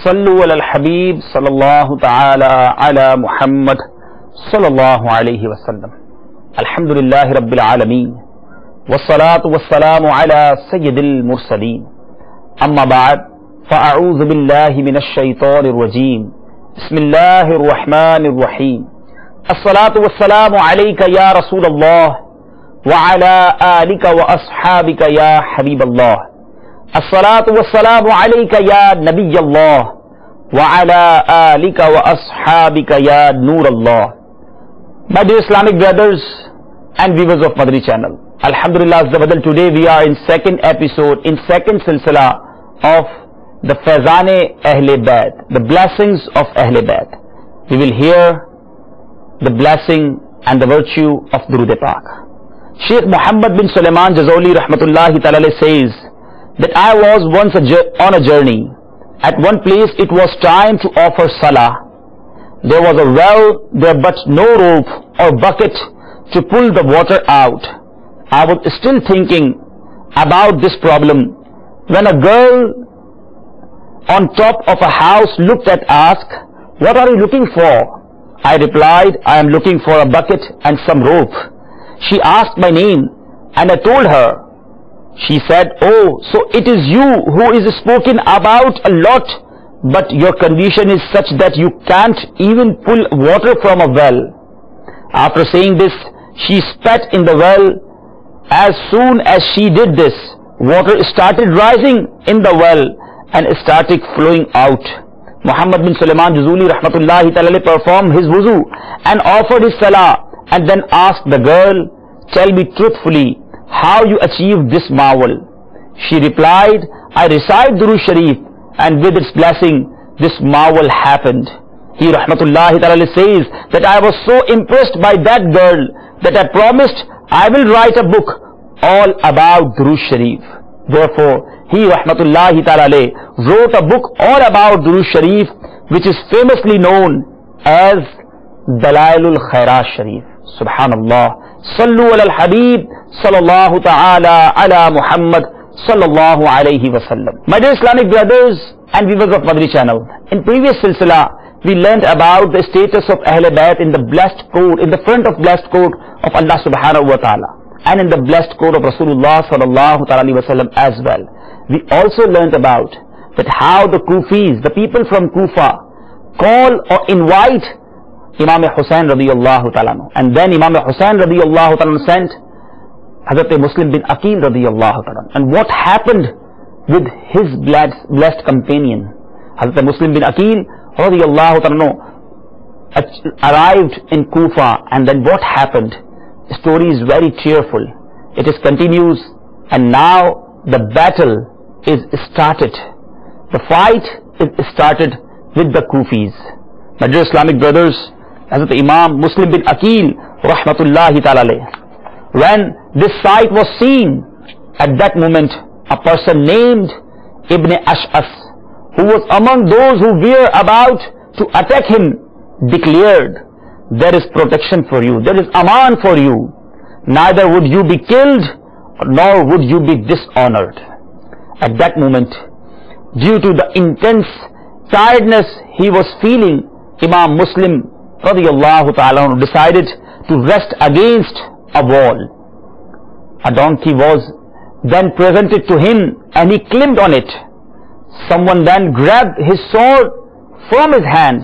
صلوا على الحبيب صلى الله تعالى على محمد صلى الله عليه وسلم. الحمد لله رب العالمين والصلاة والسلام على سيد المرسلين. أما بعد فأعوذ بالله من الشيطان الرجيم. بسم الله الرحمن الرحيم. الصلاة والسلام عليك يا رسول الله وعلى آلك وأصحابك يا حبيب الله. الصلاة والسلام عليك يا نبي الله وعلى آلك وأصحابك يا نور الله. My dear Islamic brothers and viewers of Madri channel, Alhamdulillah Azza wa Jal, today we are in second episode, in second silsila of the Faizane Ahle Bayt, the blessings of Ahle Bayt. We will hear the blessing and the virtue of Durood Pak. Sheikh Muhammad bin Sulaiman Jazoli rahmatullahi ta'ala says that I was once on a journey. At one place it was time to offer salah. There was a well there, but no rope or bucket to pull the water out. I was still thinking about this problem when a girl on top of a house looked at us, asked, "What are you looking for?" I replied, "I am looking for a bucket and some rope." She asked my name and I told her. She said, "Oh, so it is you who is spoken about a lot, but your condition is such that you can't even pull water from a well." After saying this, she spat in the well. As soon as she did this, water started rising in the well and started flowing out. Muhammad bin Sulaiman Jazuli rahmatullahi ta'ala performed his wuzu and offered his salah and then asked the girl, "Tell me truthfully how you achieved this marvel." She replied, "I recite Durood Sharif and with its blessing this marvel happened." He rahmatullahi ta'ala says that I was so impressed by that girl that I promised I will write a book all about Durood Sharif. Therefore, he rahmatullahi ta'ala wrote a book all about Durood Sharif, which is famously known as Dalailul Khairat Sharif. Subhanallah. Sallu ala al-Habib sallallahu ta'ala ala Muhammad sallallahu alayhi wa sallam. My dear Islamic brothers and viewers of Madri channel, in previous silsila we learned about the status of Ahle Bayt in the blessed code, in the front of blessed code of Allah subhanahu wa ta'ala, and in the blessed code of Rasulullah sallallahu ta'ala alayhi wa sallam as well. We also learned about that how the Kufis, the people from Kufa, call or invite Imam Hussain radiyallahu ta'ala, and then Imam Hussain radiyallahu ta'ala sent Hazrat Muslim bin Aqil radiyallahu ta'ala. And what happened with his blessed companion Hazrat Muslim bin Aqil radiyallahu ta'ala arrived in Kufa, and then what happened? The story is very cheerful. It is continues, and now the battle is started. The fight is started with the Kufis. My dear Islamic brothers, Hazrat Imam Muslim bin Aqil rahmatullahi ta'ala, when this sight was seen, at that moment a person named Ibn Ash'as, who was among those who were about to attack him, declared, "There is protection for you, there is aman for you, neither would you be killed nor would you be dishonored." At that moment, due to the intense tiredness he was feeling, Imam Muslim radiyallahu ta'ala decided to rest against a wall. A donkey was then presented to him and he climbed on it. Someone then grabbed his sword from his hand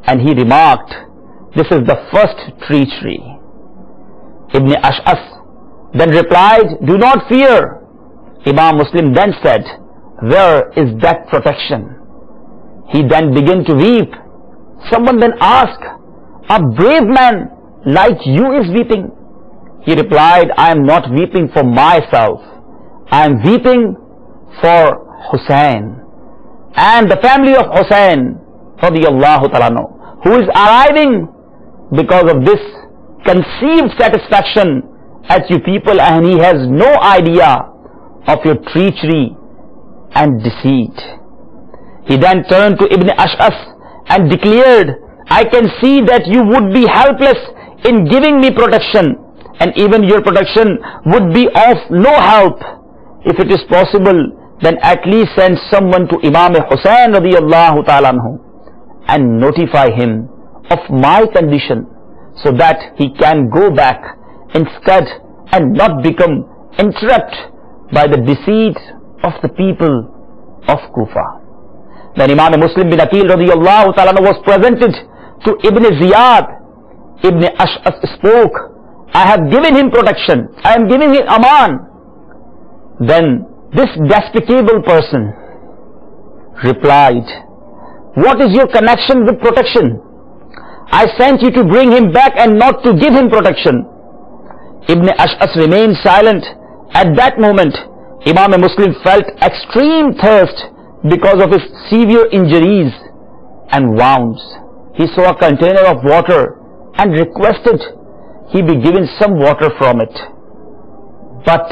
and he remarked, "This is the first treachery." Ibn Ash'as then replied, "Do not fear." Imam Muslim then said, "Where is that protection?" He then began to weep. Someone then asked, "A brave man like you is weeping?" He replied, "I am not weeping for myself. I am weeping for Hussain and the family of Hussain radiyallahu ta'ala, who is arriving because of this conceived satisfaction at you people, and he has no idea of your treachery and deceit." He then turned to Ibn Ash'as and declared, "I can see that you would be helpless in giving me protection, and even your protection would be of no help. If it is possible, then at least send someone to Imam Hussain radiyallahu ta'ala anhu and notify him of my condition, so that he can go back instead and not become entrapped by the deceit of the people of Kufa. When Imam Muslim bin Aqil radiyallahu ta'ala anhu was presented to Ibn Ziyad, Ibn Ash'as spoke, I have given him protection, I am giving him aman. Then this despicable person replied, what is your connection with protection? I sent you to bring him back and not to give him protection. Ibn Ash'as remained silent. At that moment, Imam Muslim felt extreme thirst because of his severe injuries and wounds. He saw a container of water and requested he be given some water from it. But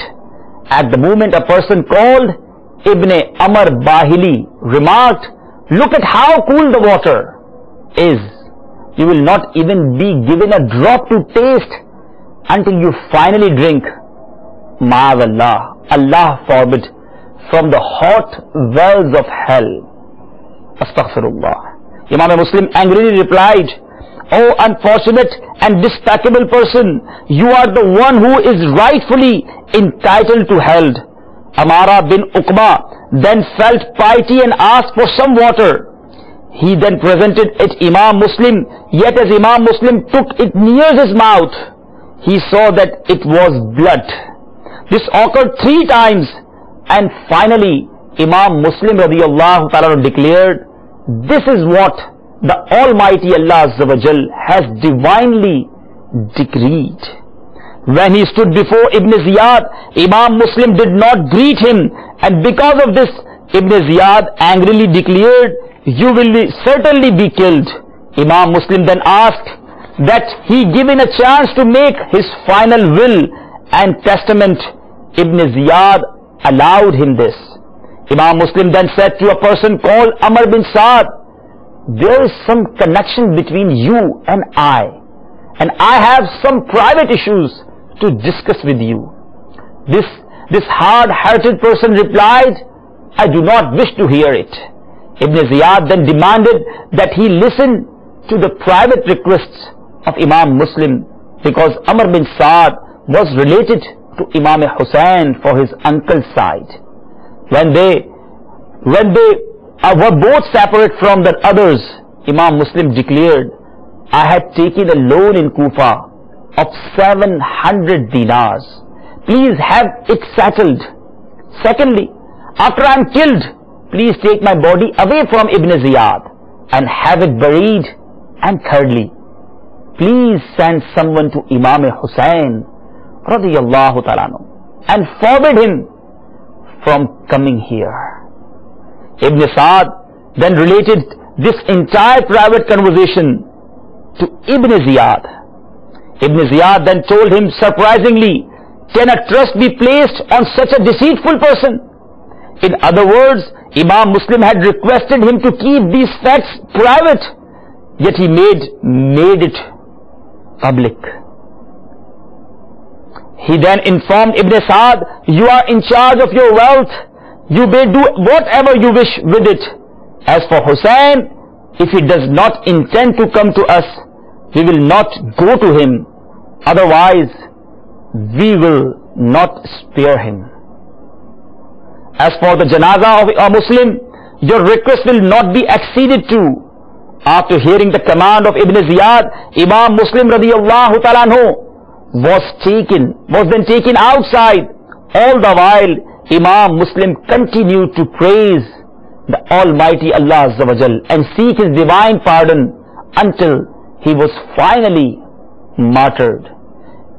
at the moment a person called Ibn Amr Bahili remarked, look at how cool the water is. You will not even be given a drop to taste until you finally drink. Ma'azallah, Allah forbid, from the hot wells of hell. Astaghfirullah. Imam Muslim angrily replied, O unfortunate and despicable person, you are the one who is rightfully entitled to hell. Amara bin Uqba then felt piety and asked for some water. He then presented it Imam Muslim, yet as Imam Muslim took it near his mouth, he saw that it was blood. This occurred 3 times, and finally Imam Muslim radiyallahu ta'ala declared, this is what the Almighty Allah Azza wa Jal has divinely decreed. When he stood before Ibn Ziyad, Imam Muslim did not greet him, and because of this Ibn Ziyad angrily declared, you will certainly be killed. Imam Muslim then asked that he given a chance to make his final will and testament. Ibn Ziyad allowed him this. Imam Muslim then said to a person called Amr bin Saad, there is some connection between you and I have some private issues to discuss with you. This hard-hearted person replied, I do not wish to hear it. Ibn Ziyad then demanded that he listen to the private requests of Imam Muslim, because Amr bin Saad was related to Imam Hussain for his uncle's side. When they were both separate from the others, Imam Muslim declared, I had taken a loan in Kufa of 700 dinars. Please have it settled. Secondly, after I am killed, please take my body away from Ibn Ziyad and have it buried. And thirdly, please send someone to Imam Hussain radiyallahu ta'ala anhu and forbid him from coming here. Ibn Saad then related this entire private conversation to Ibn Ziyad. Ibn Ziyad then told him surprisingly, can a trust be placed on such a deceitful person? In other words, Imam Muslim had requested him to keep these facts private, yet he made it public. He then informed Ibn Saad, you are in charge of your wealth, you may do whatever you wish with it. As for Hussain, if he does not intend to come to us, we will not go to him, otherwise we will not spare him. As for the janazah of a Muslim, your request will not be acceded to. After hearing the command of Ibn Ziyad, Imam Muslim radiyallahu ta'ala anhu was then taken outside. All the while, Imam Muslim continued to praise the Almighty Allah Azza wa Jal and seek His divine pardon until he was finally martyred.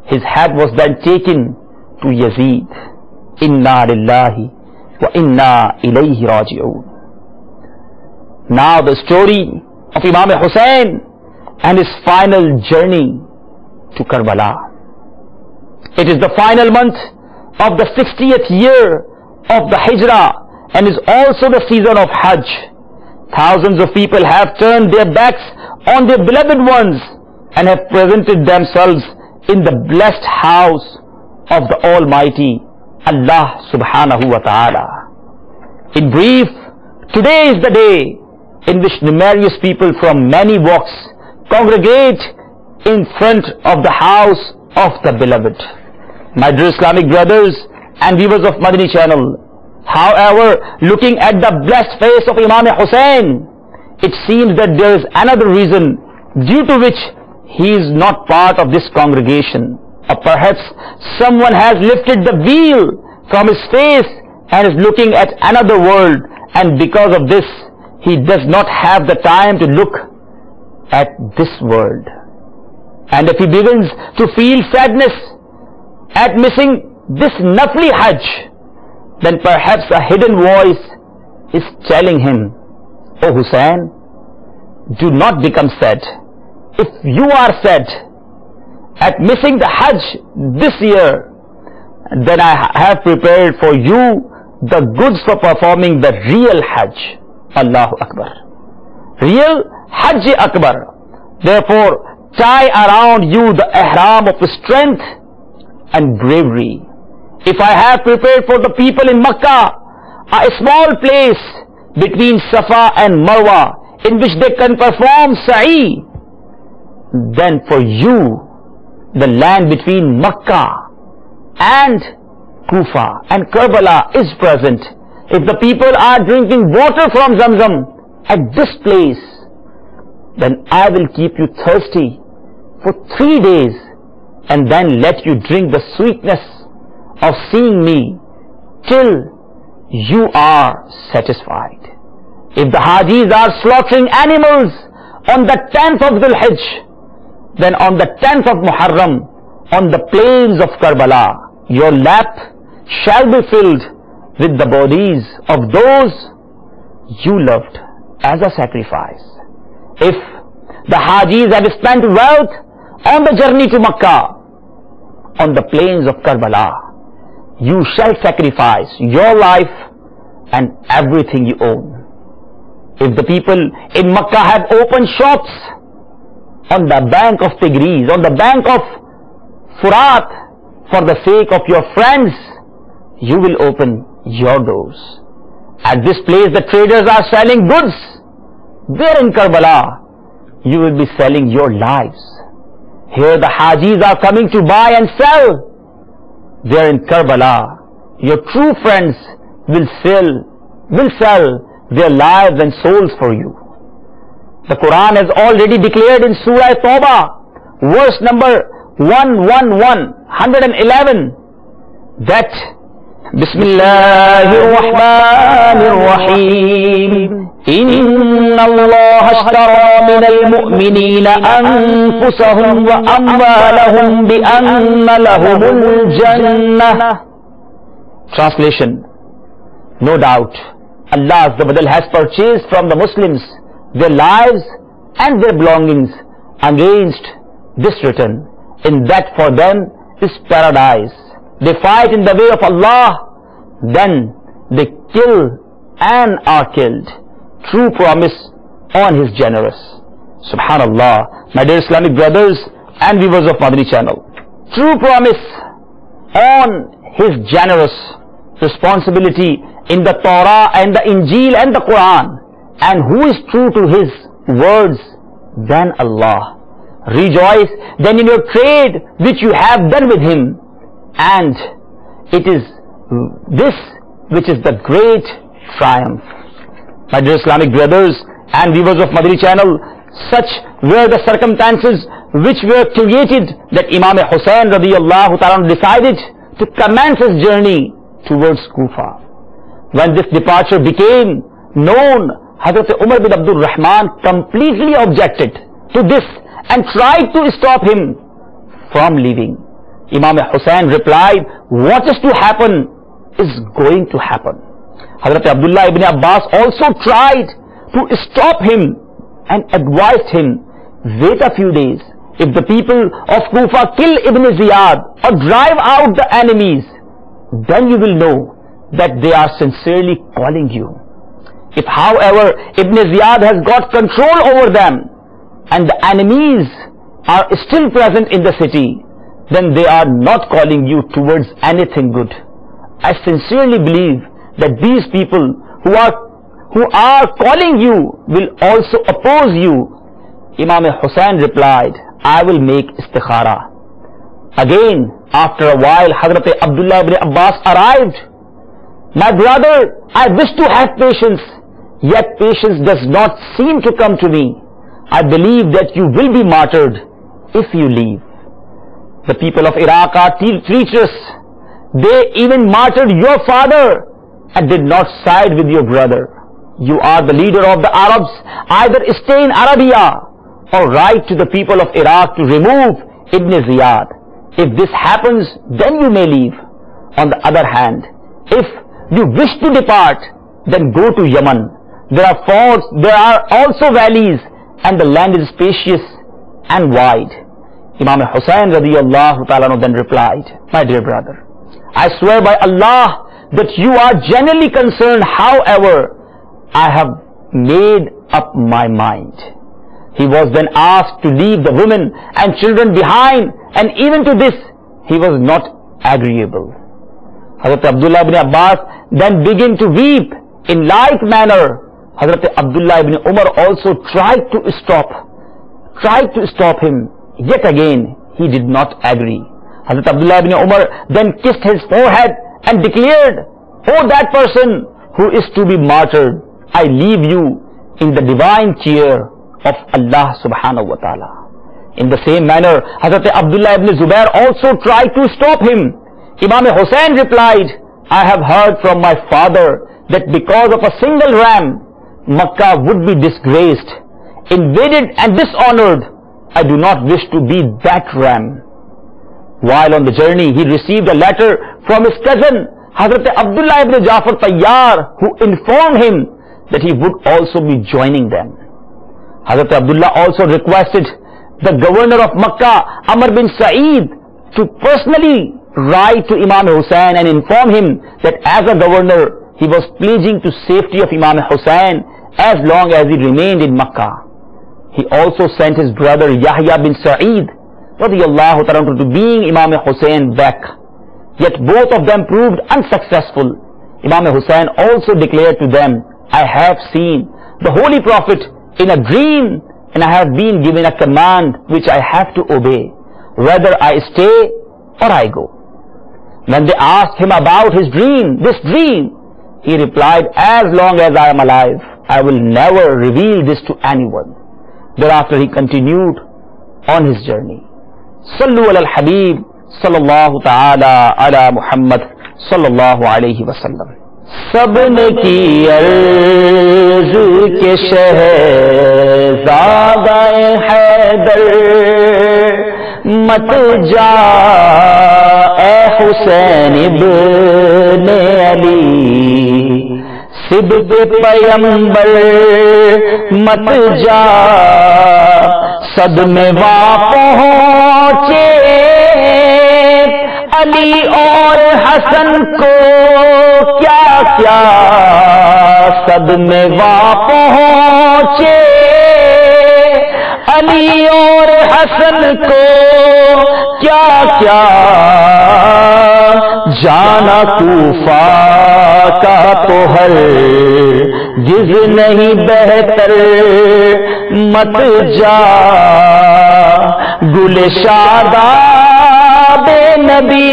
His head was then taken to Yazid. Inna lillahi wa inna ilayhi raji'un. Now the story of Imam Hussain and his final journey to Karbala. It is the final month of the 60th year of the Hijrah and is also the season of Hajj. Thousands of people have turned their backs on their beloved ones and have presented themselves in the blessed house of the Almighty Allah subhanahu wa ta'ala. In brief, today is the day in which numerous people from many walks congregate in front of the house of the Beloved. My dear Islamic brothers and viewers of Madani channel, however, looking at the blessed face of Imam Hussain, it seems that there is another reason due to which he is not part of this congregation. Or perhaps someone has lifted the veil from his face and is looking at another world, and because of this he does not have the time to look at this world. And if he begins to feel sadness at missing this Nafli Hajj, then perhaps a hidden voice is telling him, "Oh Hussain, do not become sad. If you are sad at missing the Hajj this year, then I have prepared for you the goods for performing the real Hajj." Allahu Akbar. Real Hajj Akbar. Therefore, tie around you the ihram of strength and bravery. If I have prepared for the people in Makkah a small place between Safa and Marwa in which they can perform sa'i, then for you the land between Makkah and Kufa and Karbala is present. If the people are drinking water from Zamzam at this place, then I will keep you thirsty for 3 days and then let you drink the sweetness of seeing me till you are satisfied. If the Hajis are slaughtering animals on the 10th of Dhul Hijj, then on the 10th of Muharram, on the plains of Karbala, your lap shall be filled with the bodies of those you loved as a sacrifice. If the Hajis have spent wealth on the journey to Makkah, on the plains of Karbala, you shall sacrifice your life and everything you own. If the people in Makkah have opened shops on the bank of Tigris, on the bank of Furat, for the sake of your friends, you will open your doors. At this place the traders are selling goods. There in Karbala, you will be selling your lives. Here the Hajis are coming to buy and sell. There in Karbala, your true friends will sell their lives and souls for you. The Quran has already declared in Surah Tawbah, verse number 111, that Bismillahir Rahmanir Rahim, Inna Allah ashtara minal mu'minina anfusahum wa amwalahum bi anna lahumul jannah. Translation: no doubt Allah has purchased from the Muslims their lives and their belongings against this return, in that for them is paradise. They fight in the way of Allah, then they kill and are killed. True promise on His generous. Subhanallah, my dear Islamic brothers and viewers of Madani channel. True promise on His generous responsibility in the Torah and the Injil and the Quran. And who is true to His words than Allah? Rejoice then in your trade which you have done with Him, and it is this which is the great triumph. My dear Islamic brothers and viewers of Madani channel, such were the circumstances which were created that Imam Hussain radiyallahu ta'ala decided to commence his journey towards Kufa. When this departure became known, Hazrat Umar bin Abdul Rahman completely objected to this and tried to stop him from leaving. Imam Hussain replied, what is to happen is going to happen. Hazrat Abdullah ibn Abbas also tried to stop him and advised him, wait a few days. If the people of Kufa kill Ibn Ziyad or drive out the enemies, then you will know that they are sincerely calling you. If however Ibn Ziyad has got control over them and the enemies are still present in the city, then they are not calling you towards anything good. I sincerely believe that these people who are calling you will also oppose you. Imam Hussain replied, I will make istikhara. Again, after a while, Hazrat Abdullah ibn Abbas arrived. My brother, I wish to have patience, yet patience does not seem to come to me. I believe that you will be martyred if you leave. The people of Iraq are treacherous. They even martyred your father and did not side with your brother. You are the leader of the Arabs. Either stay in Arabia or write to the people of Iraq to remove Ibn Ziyad. If this happens, then you may leave. On the other hand, if you wish to depart, then go to Yemen. There are forts, there are also valleys, and the land is spacious and wide. Imam Hussain radiyallahu ta'ala then replied, my dear brother, I swear by Allah that you are genuinely concerned. However, I have made up my mind. He was then asked to leave the women and children behind, and even to this he was not agreeable. Hazrat Abdullah ibn Abbas then began to weep. In like manner, Hazrat Abdullah ibn Umar also tried to stop him. Yet again he did not agree. Hazrat Abdullah ibn Umar then kissed his forehead and declared, O that person who is to be martyred, I leave you in the divine care of Allah subhanahu wa ta'ala. In the same manner, Hazrat Abdullah ibn Zubair also tried to stop him. Imam Hussain replied, I have heard from my father that because of a single ram, Makkah would be disgraced, invaded and dishonored. I do not wish to be that ram. While on the journey, he received a letter from his cousin, Hazrat Abdullah ibn Jafar Tayyar, who informed him that he would also be joining them. Hazrat Abdullah also requested the governor of Makkah, Amr bin Sa'id, to personally write to Imam Hussain and inform him that as a governor, he was pledging to safety of Imam Hussain as long as he remained in Makkah. He also sent his brother Yahya bin Sa'id radiyallahu ta'ala to bring Imam Hussain back. Yet both of them proved unsuccessful. Imam Hussain also declared to them, I have seen the Holy Prophet in a dream, and I have been given a command which I have to obey, whether I stay or I go. When they asked him about this dream, he replied, as long as I am alive, I will never reveal this to anyone. Thereafter he continued on his journey. Sallu ala al-Habib, sallallahu ta'ala ala Muhammad, sallallahu alayhi wa sallam. सबने की अर्ज के शहज़ादा हैदर मत जा ए हुसैन इब्ने अली सिब्त पैगंबर मत जा सदमे वहाँ पहुँचे अली और हसन को क्या क्या सदमे वहाँ पहुँचे अली और हसन को क्या क्या जाना कूफा का तो हर गिज नहीं बेहतर मत जा गुल शादाबे नबी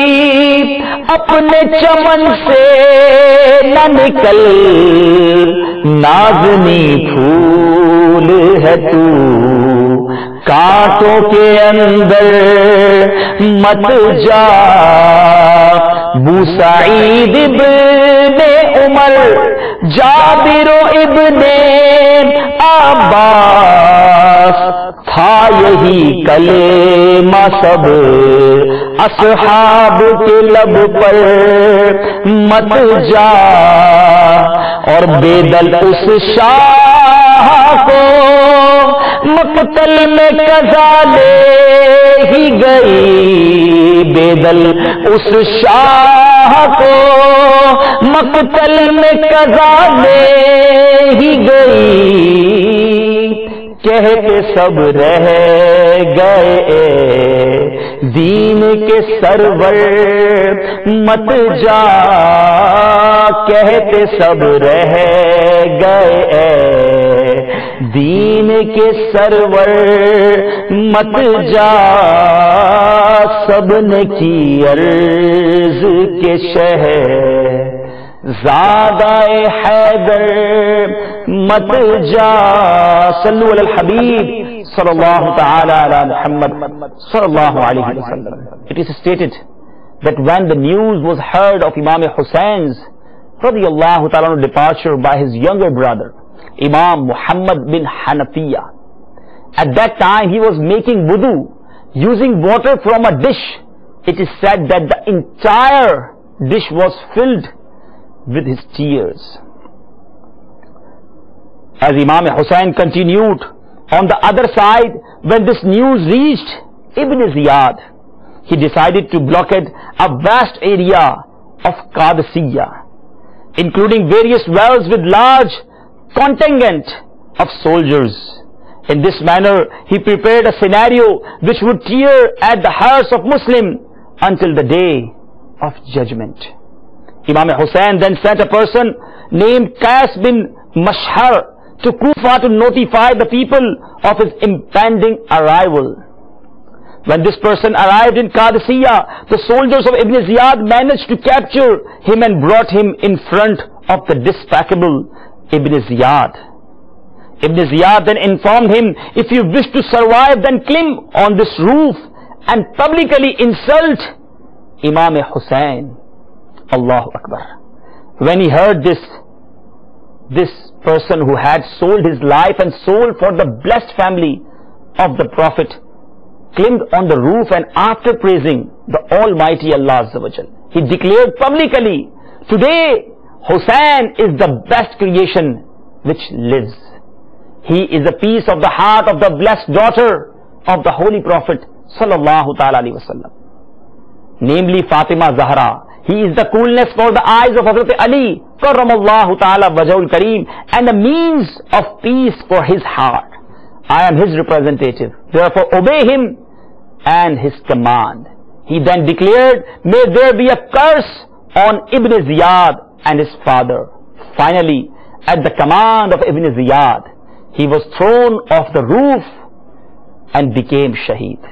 अपने चमन से न निकल नाज़नी फूल है तू कांटों के अंदर मत जा बुसईद इब्ने उमर जाबिरो इब्ने अब्बास था यही कलेमा सब असहाब के लब पर मत जा और बेदल उस शाह को मक्तल में कज़ा ले ही गई बेदल उस शाह को मक्तल में कज़ा ले ही गई कहते सब रह गए दीन के सरवर मत जा, कहते सब रह गए दीन के सरवर मत जा, सबने की अर्ज के शहर ज़ादाए हैदर मत जा। सल्लु अलल हबीब सल्लल्लाहु तआला अला मुहम्मद सल्लल्लाहु अलैहि वसल्लम। It is stated that when the news was heard of Imam Husayn's radiyallahu ta'ala departure by his younger brother Imam Muhammad bin Hanafiya, at that time he was making wudu using water from a dish. It is said that the entire dish was filled with his tears. As Imam Hussain continued, on the other side, when this news reached Ibn Ziyad, he decided to blockade a vast area of Qadisiyah, including various wells with large contingent of soldiers. In this manner, he prepared a scenario which would tear at the hearts of Muslims until the day of judgment. Imam Hussain then sent a person named Qais bin Mashhar to Kufa to notify the people of his impending arrival. When this person arrived in Qadisiyah, the soldiers of Ibn Ziyad managed to capture him and brought him in front of the despicable Ibn Ziyad. Ibn Ziyad then informed him, if you wish to survive, then climb on this roof and publicly insult Imam Hussain. Allahu Akbar. When he heard this person who had sold his life and soul for the blessed family of the Prophet climbed on the roof, and after praising the Almighty Allah Azza wa Jal, he declared publicly, today Hussain is the best creation which lives. He is a piece of the heart of the blessed daughter of the Holy Prophet Sallallahu Ta'ala Alaihi Wasallam, namely Fatima Zahra. He is the coolness for the eyes of Hazrat Ali Karramallahu Ta'ala Wajhul Kareem, and a means of peace for his heart. I am his representative, therefore obey him and his command. He then declared, may there be a curse on Ibn Ziyad and his father. Finally, at the command of Ibn Ziyad, he was thrown off the roof and became shaheed.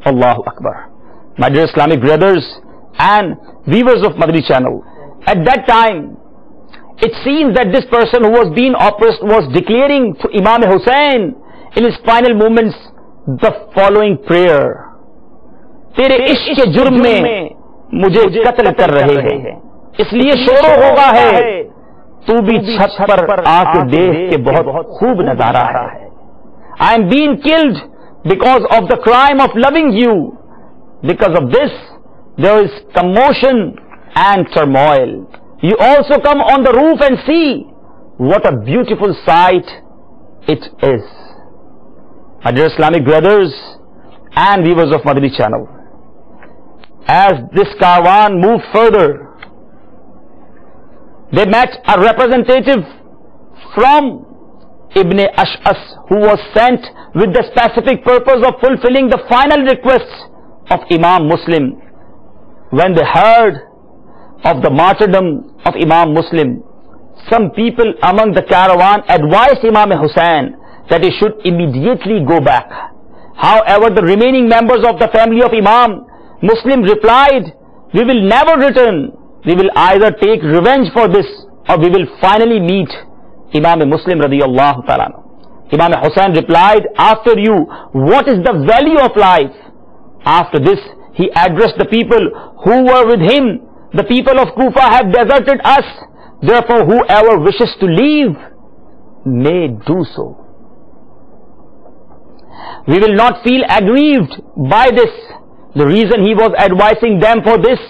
Allahu Akbar. My dear Islamic brothers and viewers of Madani channel, at that time it seems that this person who was being oppressed was declaring to Imam Hussain in his final moments the following prayer: तेरे इश्क के जुर्म में मुझे कत्ल कर रहे हैं, इसलिए शोरो होगा है, तू भी छत पर आके देख के बहुत खूब नजारा है. I am being killed because of the crime of loving you. Because of this, there is commotion and turmoil. You also come on the roof and see what a beautiful sight it is. My dear Islamic brothers and viewers of Madani channel, as this caravan moved further, they met a representative from Ibn Ash'as who was sent with the specific purpose of fulfilling the final requests of Imam Muslim. When they heard of the martyrdom of Imam Muslim, some people among the caravan advised Imam Hussain that he should immediately go back. However, the remaining members of the family of Imam Muslim replied, we will never return. We will either take revenge for this or we will finally meet Imam Muslim radiyallahu ta'ala. Imam Hussain replied, after you, what is the value of life? After this, he addressed the people who were with him. The people of Kufa have deserted us. Therefore, whoever wishes to leave may do so. We will not feel aggrieved by this. The reason he was advising them for this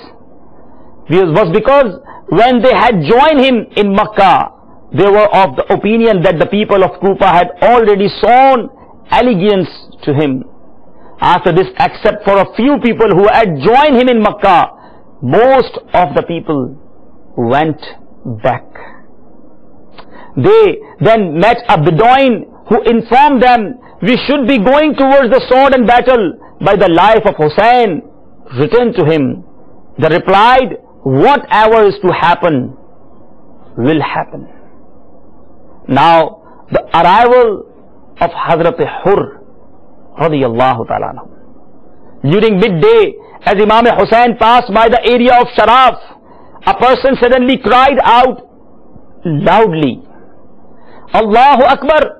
was because when they had joined him in Makkah, they were of the opinion that the people of Kufa had already shown allegiance to him. After this, except for a few people who had joined him in Makkah, most of the people went back. They then met a Bedouin who informed them, we should be going towards the sword and battle by the life of Hussein, returned to him. They replied, whatever is to happen will happen. Now, the arrival of Hazrat Hurr radiyallahu ta'ala anhu. During midday, as Imam Hussein passed by the area of Sharaf, a person suddenly cried out loudly, Allahu Akbar.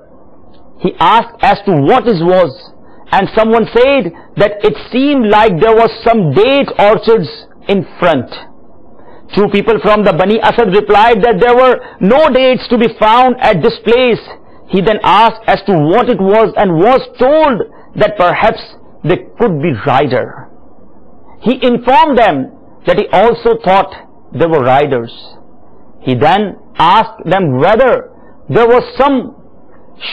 He asked as to what it was, and someone said that it seemed like there was some date orchards in front. Two people from the Bani Asad replied that there were no dates to be found at this place. He then asked as to what it was and was told that perhaps they could be rider. He informed them that he also thought they were riders. He then asked them whether there was some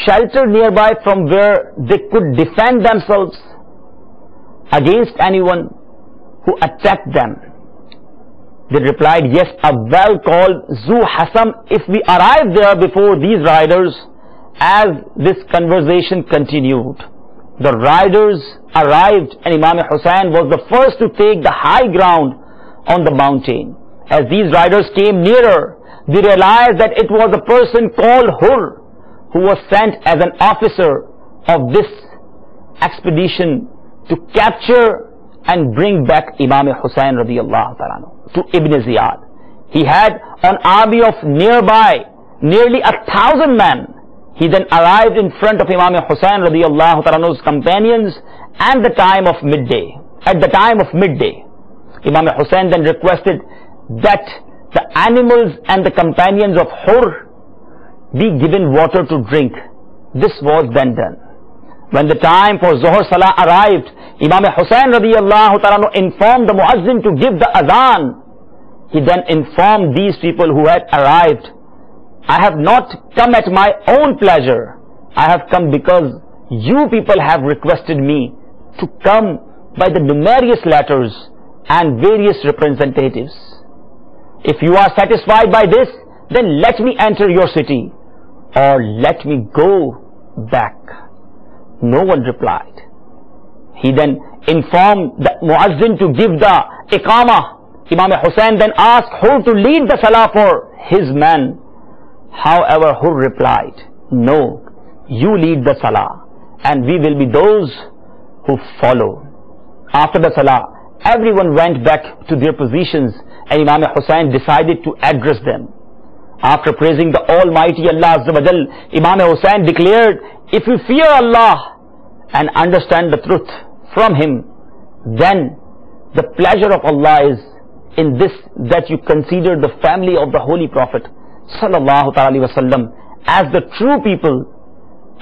shelter nearby from where they could defend themselves against anyone who attacked them. They replied, yes, a well called Zu Hasam, if we arrive there before these riders. As this conversation continued, the riders arrived and Imam Hussein was the first to take the high ground on the mountain. As these riders came nearer, they realized that it was a person called Hurr, who was sent as an officer of this expedition to capture and bring back Imam Hussein radiyallahu ta'ala to Ibn Ziyad. He had an army of nearby nearly 1,000 men. He then arrived in front of Imam Hussein radiyallahu ta'ala's companions at the time of midday. Imam Hussein then requested that the animals and the companions of Hurr be given water to drink. This was then done. When the time for Zuhr Salah arrived, Imam Hussein radiyallahu ta'ala informed the Muazzin to give the Azan. He then informed these people who had arrived, I have not come at my own pleasure. I have come because you people have requested me to come by the numerous letters and various representatives. If you are satisfied by this, then let me enter your city, or let me go back. No one replied. He then informed the Muazzin to give the Iqamah. Imam Hussein then asked Hurr to lead the Salah for his men. However, Hurr replied, no, you lead the Salah and we will be those who follow. After the Salah, everyone went back to their positions and Imam Hussein decided to address them. After praising the Almighty Allah Azza wa Jal, Imam Hussein declared, if you fear Allah and understand the truth from Him, then the pleasure of Allah is in this, that you consider the family of the Holy Prophet Sallallahu Alaihi Wasallam as the true people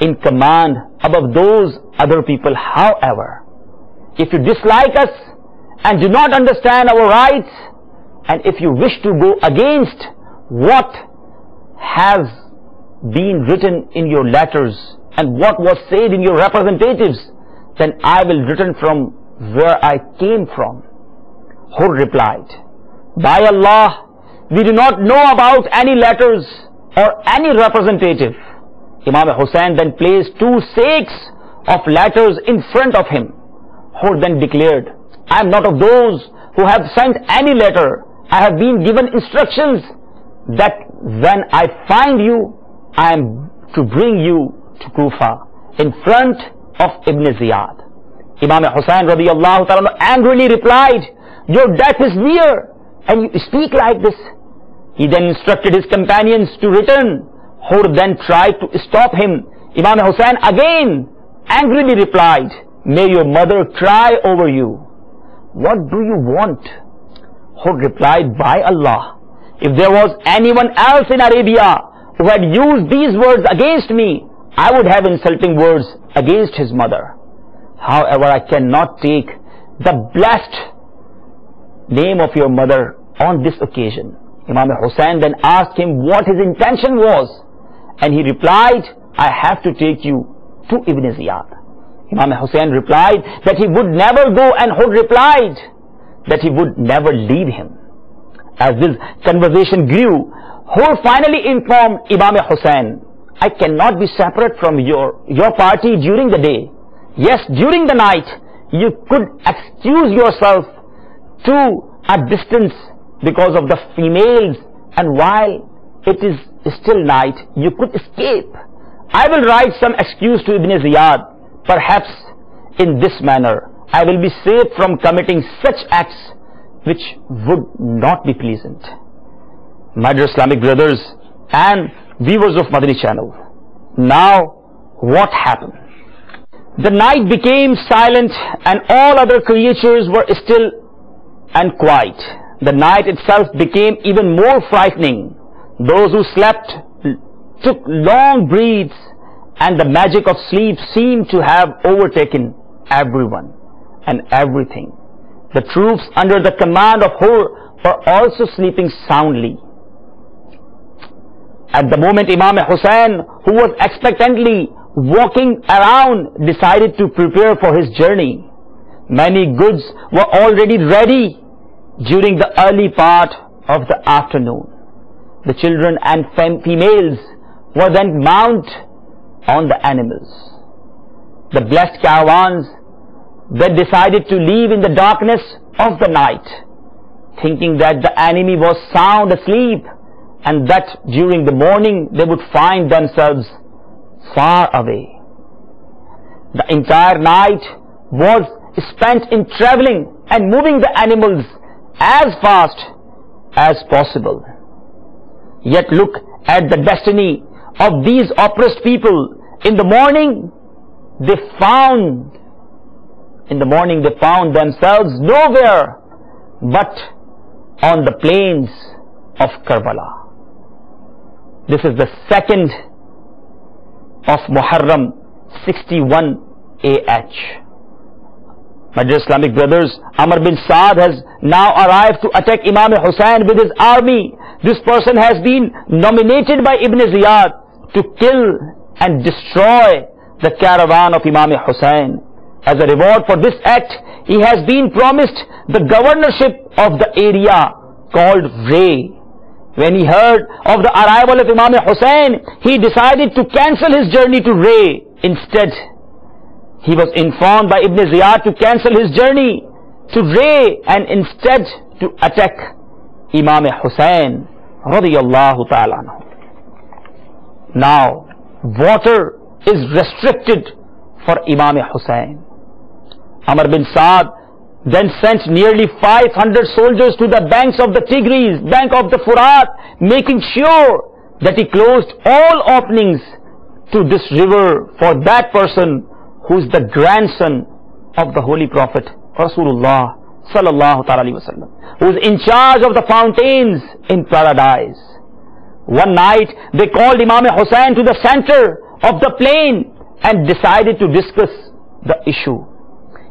in command above those other people. However, if you dislike us and do not understand our rights, and if you wish to go against what has been written in your letters and what was said in your representatives, then I will return from where I came from. Hurr replied, by Allah, we do not know about any letters or any representative. Imam Hussein then placed 2 sacks of letters in front of him. Hurr then declared, I am not of those who have sent any letter. I have been given instructions that when I find you, I am to bring you to Kufa in front of Ibn Ziyad. Imam Hussein radiyallahu ta'ala angrily replied, your death is near and you speak like this. He then instructed his companions to return. Hurr then tried to stop him. Imam Hussein again angrily replied, may your mother cry over you. What do you want? Hurr replied, by Allah, if there was anyone else in Arabia who had used these words against me, I would have insulting words against his mother. However, I cannot take the blessed name of your mother on this occasion. Imam Hussein then asked him what his intention was, and he replied, I have to take you to Ibn Ziyad. Imam Hussein replied that he would never go, and Hurr replied that he would never leave him. As this conversation grew, Hurr finally informed Imam Hussein I cannot be separate from your party during the day. Yes, during the night, you could excuse yourself to a distance because of the females, and while it is still night, you could escape. I will write some excuse to Ibn Ziyad. Perhaps in this manner, I will be safe from committing such acts which would not be pleasant. My dear Islamic brothers and viewers of Madani channel, now what happened? The night became silent and all other creatures were still and quiet. The night itself became even more frightening. Those who slept took long breaths, and the magic of sleep seemed to have overtaken everyone and everything. The troops under the command of Hur were also sleeping soundly. At the moment, Imam Hussain, who was expectantly walking around, decided to prepare for his journey. Many goods were already ready during the early part of the afternoon. The children and females were then mounted on the animals. The blessed caravans then decided to leave in the darkness of the night, thinking that the enemy was sound asleep and that during the morning they would find themselves far away. The entire night was spent in traveling and moving the animals as fast as possible. Yet look at the destiny of these oppressed people. In the morning they found themselves nowhere but on the plains of Karbala. This is the 2nd of Muharram 61 AH. My dear Islamic brothers, Amr bin Saad has now arrived to attack Imam Hussain with his army. This person has been nominated by Ibn Ziyad to kill and destroy the caravan of Imam Hussain. As a reward for this act, he has been promised the governorship of the area called Ray. When he heard of the arrival of Imam Hussain, he decided to cancel his journey to Ray. Instead, he was informed by Ibn Ziyad to cancel his journey to Ray and instead to attack Imam Hussain radiyallahu ta'ala anhu. Now, water is restricted for Imam Hussain. Amr bin Saad then sent nearly 500 soldiers to the banks of the Tigris, bank of the Furat, making sure that he closed all openings to this river for that person who is the grandson of the Holy Prophet Rasulullah sallallahu alaihi wasallam, who is in charge of the fountains in paradise. One night they called Imam Hussain to the center of the plain and decided to discuss the issue.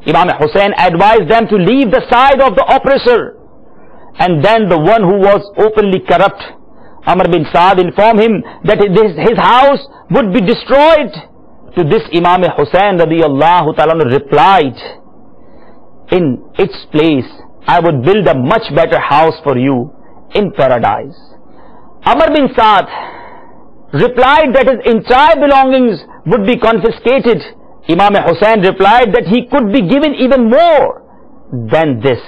Imam Hussain advised them to leave the side of the oppressor, and then the one who was openly corrupt, Amr bin Saad, informed him that his house would be destroyed. To this, Imam Hussain radiyallahu ta'ala replied, "In its place, I would build a much better house for you in paradise." Amr bin Saad replied that his entire belongings would be confiscated. Imam Hussain replied that he could be given even more than this.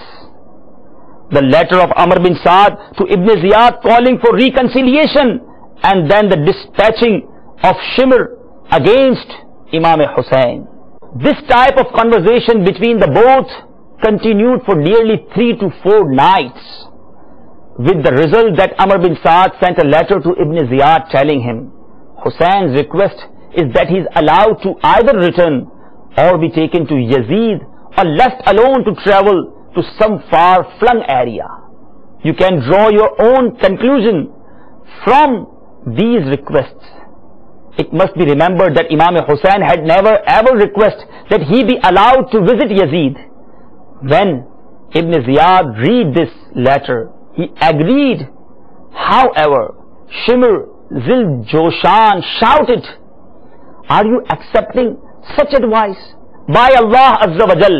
The letter of Amr bin Saad to Ibn Ziyad calling for reconciliation, and then the dispatching of Shimr against Imam Hussain. This type of conversation between the both continued for nearly 3 to 4 nights, with the result that Amr bin Saad sent a letter to Ibn Ziyad telling him Hussein's request is that he is allowed to either return or be taken to Yazid or left alone to travel to some far-flung area. You can draw your own conclusion from these requests. It must be remembered that Imam Hussain had never ever requested that he be allowed to visit Yazid. When Ibn Ziyad read this letter, he agreed. However, Shimr Zil Joshan shouted, "Are you accepting such advice? By Allah Azza wa Jal,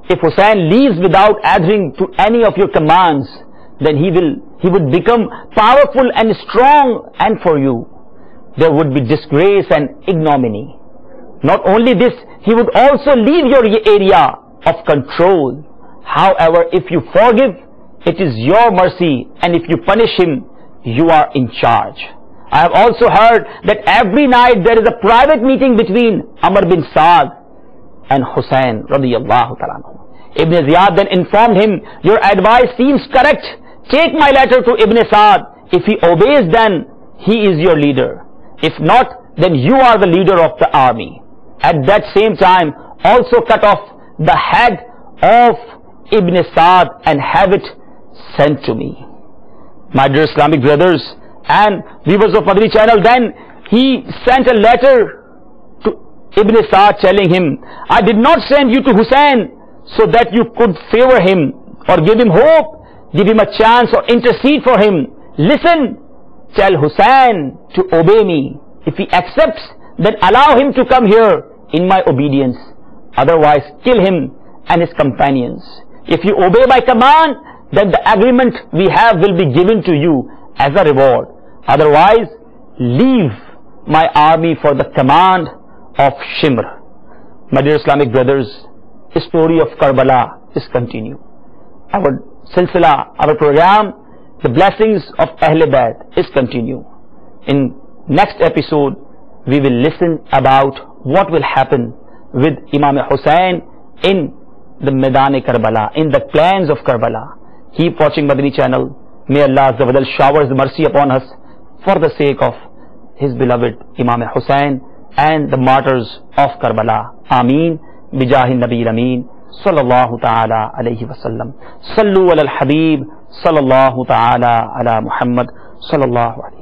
if Hussain leaves without adhering to any of your commands, then he would become powerful and strong, and for you, there would be disgrace and ignominy. Not only this, he would also leave your area of control. However, if you forgive, it is your mercy, and if you punish him, you are in charge. I have also heard that every night there is a private meeting between Amr bin Saad and Hussein radiyallahu ta'ala. Ibn Ziyad then informed him, your advice seems correct. Take my letter to Ibn Saad. If he obeys, then he is your leader. If not, then you are the leader of the army. At that same time, also cut off the head of Ibn Saad and have it sent to me. My dear Islamic brothers and viewers of Madani channel, then he sent a letter to Ibn Saad telling him, I did not send you to Hussein so that you could favor him or give him hope, give him a chance or intercede for him. Listen, tell Hussein to obey me. If he accepts, then allow him to come here in my obedience. Otherwise, kill him and his companions. If you obey my command, then the agreement we have will be given to you as a reward. Otherwise, leave my army for the command of Shimr. My dear Islamic brothers, the story of Karbala is continued. Our silsila, our program, the blessings of Ahl Bayt is continued. In next episode, we will listen about what will happen with Imam Hussein in the Maidan-e-Karbala, in the plains of Karbala. Keep watching Madani channel. May Allah Azza wa Jal showers mercy upon us for the sake of His beloved Imam Hussein and the martyrs of Karbala. Ameen. Bijahi Nabi Ameen. Sallallahu ta'ala alayhi wa sallam. Sallu ala al-Habib. Sallallahu ta'ala ala Muhammad. Sallallahu alayhi.